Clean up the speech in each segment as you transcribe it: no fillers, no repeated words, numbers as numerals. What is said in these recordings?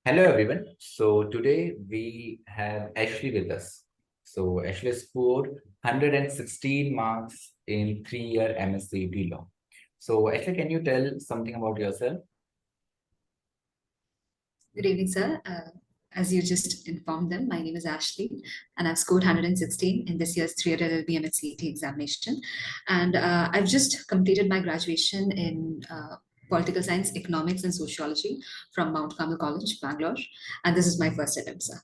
Hello, everyone. So today we have Ashley with us. So Ashley scored 116 marks in 3-year MSCT law. So Ashley, can you tell something about yourself? Good evening, sir. As you just informed them, my name is Ashley, and I've scored 116 in this year's 3-year LLB MHCT examination. And I've just completed my graduation in political science, economics, and sociology from Mount Carmel College, Bangalore. And this is my first attempt, sir.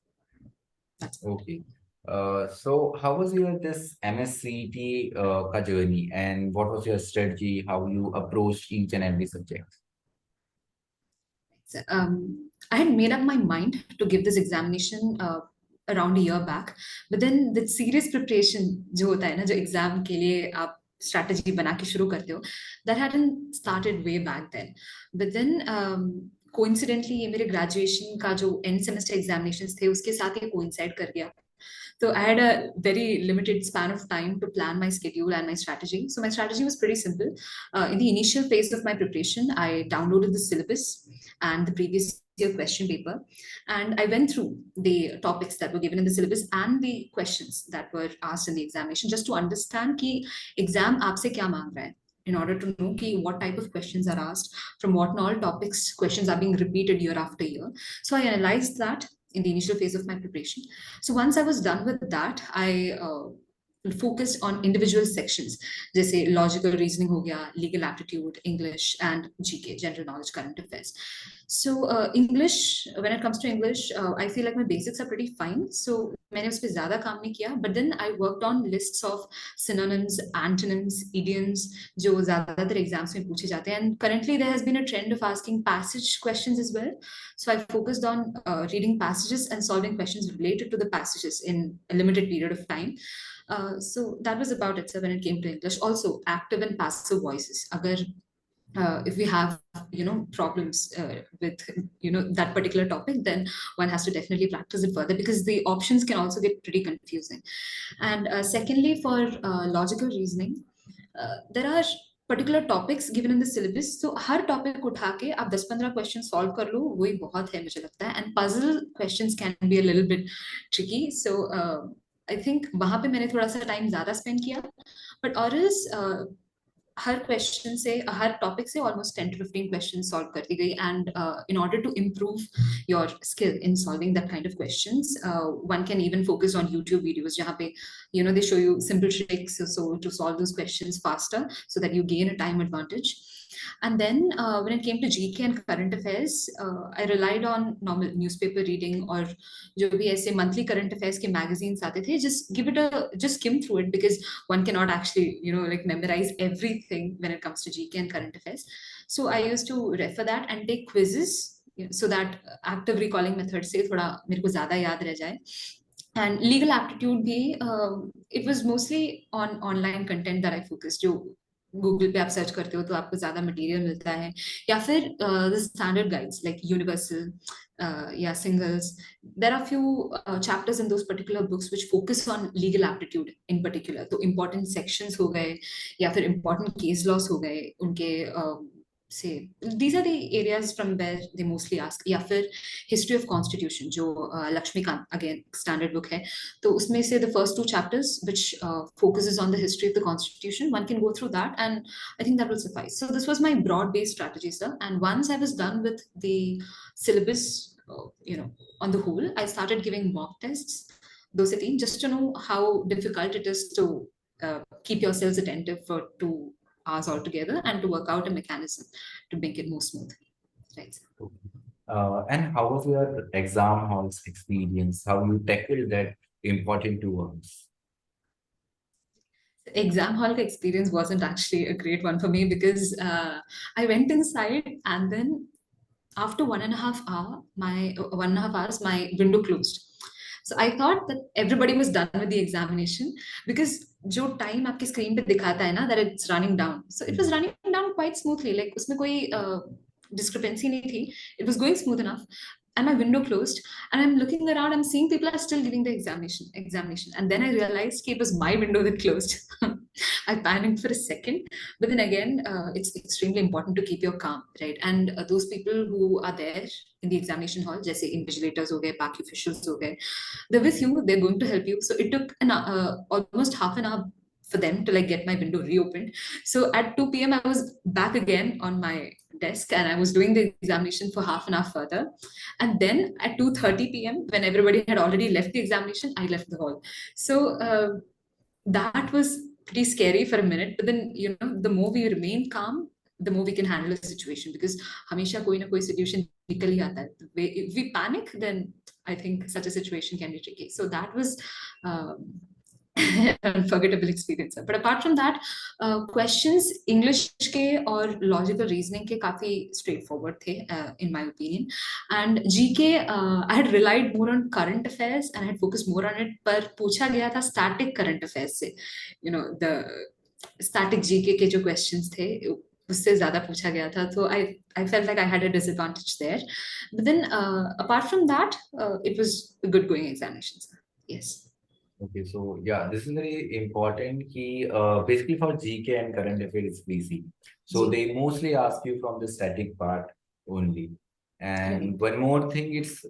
That's Okay. So how was your this MSCT ka journey, and what was your strategy? How you approached each and every subject? So, I had made up my mind to give this examination around a year back, but then the serious preparation जो होता है ना जो exam के लिए आप strategy बना के शुरू करते हो, that hadn't started way back then. But then coincidentally ये मेरे graduation का जो end semester examinations थे उसके साथ ये coincide कर गया. So I had a very limited span of time to plan my schedule and my strategy. So my strategy was pretty simple. In the initial phase of my preparation, I downloaded the syllabus and the previous year question paper, and I went through the topics that were given in the syllabus and the questions that were asked in the examination just to understand कि exam आपसे क्या मांग रहा है. In order to know what type of questions are asked, from what all topics questions are being repeated year after year. So I analyzed that in the initial phase of my preparation. So once I was done with that, I focused on individual sections, जैसे logical reasoning हो गया, legal aptitude, English, and GK, general knowledge, current affairs. So English, when it comes to English, I feel like my basics are pretty fine. So मैंने उस पर ज़्यादा काम नहीं किया, but then I worked on lists of synonyms, antonyms, idioms, जो ज़्यादातर exams में पूछे जाते हैं. And currently there has been a trend of asking passage questions as well. So I focused on reading passages and solving questions related to the passages in a limited period of time. So that was about it, sir, when it came to English. Also, active and passive voices. Agar if we have problems with that particular topic, then one has to definitely practice it further because the options can also get pretty confusing. And secondly, for logical reasoning, there are particular topics given in the syllabus. So her topic उठा के आप 10-15 questions solve कर लो, वही बहुत है मुझे लगता है. And puzzle questions can be a little bit tricky. So I think वहाँ पे मैंने थोड़ा सा time ज़्यादा spend किया. But or else हर क्वेश्चन से हर टॉपिक से ऑलमोस्ट 10 to 15 क्वेश्चन सॉल्व कर दी गई and in order to improve your skill in solving that kind of questions one can even focus on YouTube videos जहाँ पे they show you simple tricks so to solve those questions faster so that you gain a time advantage. And then when it came to GK and current affairs, I relied on normal newspaper reading or जो भी ऐसे monthly current affairs के magazines आते थे, just skim through it because one cannot actually like memorize everything when it comes to GK and current affairs. So I used to refer that and take quizzes so that active recalling method से थोड़ा मेरे को ज़्यादा याद रह जाए. And legal aptitude भी it was mostly on online content that I focused. जो गूगल पे आप सर्च करते हो तो आपको ज्यादा मटेरियल मिलता है या फिर स्टैंडर्ड गाइड्स लाइक यूनिवर्सल या singles. There are few chapters in those particular books which focus on legal aptitude in particular. तो इंपॉर्टेंट सेक्शंस हो गए या फिर इंपॉर्टेंट केस लॉस हो गए उनके say these are the areas from where they mostly ask. या फिर history of constitution जो लक्ष्मीकांत again standard book है तो उसमें से the first 2 chapters which focuses on the history of the constitution, one can go through that and I think that will suffice. So this was my broad based strategy, sir, and once I was done with the syllabus on the whole, I started giving mock tests, those 3 just to know how difficult it is to keep yourselves attentive for 2 hours altogether and to work out a mechanism to make it more smooth. Right. And how was your exam halls experience? How you tackled that important 2 hours? Exam hall experience wasn't actually a great one for me because I went inside and then after 1.5 hours, my window closed. So I thought that everybody was done with the examination because जो time आपके screen पे दिखाता है ना that it's running down. So it was running down quite smoothly. Like उसमें कोई discrepancy नहीं थी. It was going smooth enough. and my window closed, and I'm looking around, I'm seeing people are still giving the examination. And then I realized it was my window that closed. I panicked for a second, but then again, it's extremely important to keep your calm, right? And those people who are there in the examination hall, जैसे invigilators हो गए, बाकी officials हो गए, they're with you, they're going to help you. So it took almost half an hour for them to like get my window reopened. So at 2 p.m. I was back again on my desk and I was doing the examination for half an hour further. And then at 2:30 p.m., when everybody had already left the examination, I left the hall. So that was pretty scary for a minute. But then, you know, the more we remain calm, the more we can handle the situation, because हमेशा कोई ना कोई solution निकल ही आता है. If we panic, then I think such a situation can be tricky. So that was unforgettable experience. But apart from that, questions English के और logical reasoning के काफी straightforward थे, in my opinion. And GK, I had relied more on current affairs and I had focused more on it. पर पूछा गया था static current affairs से, you know, the static GK के जो questions थे उससे ज़्यादा पूछा गया था, so I felt like I had a disadvantage there. But then apart from that, it was a good going examinations. Yes. Okay, so yeah, this is very important. Basically for GK and current affairs, it's easy. So ji. they mostly ask you from the static part only. And one more thing, it's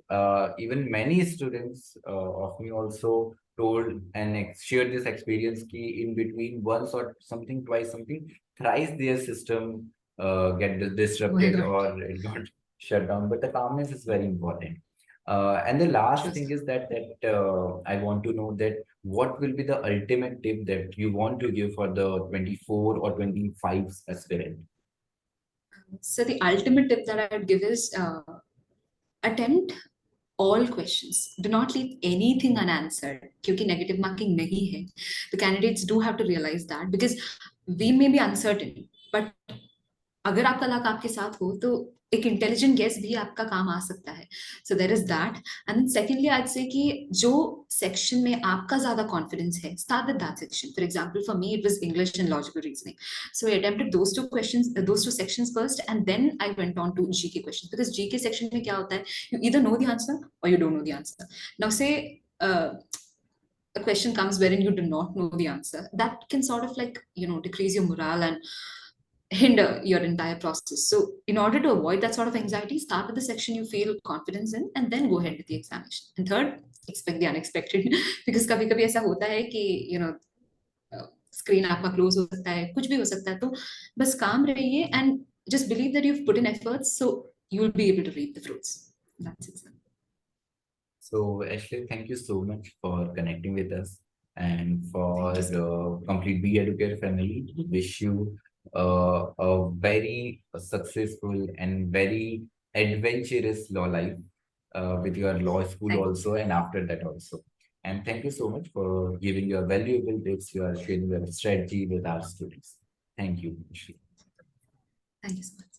even many students of me also told and shared this experience key in between once or something, twice something, thrice their system get disrupted or it got shut down. But the calmness is very important. And the last thing is that I want to know that what will be the ultimate tip that you want to give for the 24 or 25 aspirant? So the ultimate tip that I would give is attempt all questions. Do not leave anything unanswered. क्योंकि negative marking नहीं है. The candidates do have to realize that, because we may be uncertain, but अगर आपका luck आपके साथ हो तो एक इंटेलिजेंट गेस भी आपका काम आ सकता है. So there is that. And secondly I say कि जो सेक्शन में आपका ज्यादा कॉन्फिडेंस है, start with that section. For example for me it was English and logical reasoning, so I attempted those two questions, those two sections first, and then I went on to GK questions, because GK section में क्या होता है, you either know the answer और you don't know the answer. Now से a question comes wherein you do not know the answer, that can sort of like, you know, decrease your morale and hinder your entire process. So in order to avoid that sort of anxiety, start with the section you feel confidence in and then go ahead with the examination. And third, expect the unexpected. Because कभी कभी ऐसा होता है कि, you know, screen आपका close हो सकता है, कुछ भी हो सकता है, तो बस calm रहिए and just believe that you've put in efforts, so you'll be able to reap the fruits. That's it. So Ashley, thank you so much for connecting with us and for complete Be EduCARE family. Wish you a very successful and very adventurous law life with your law school also and after that also. And thank you so much for giving your valuable tips. You are sharing your strategy with our students. Thank you, Ashley. Thank you so much.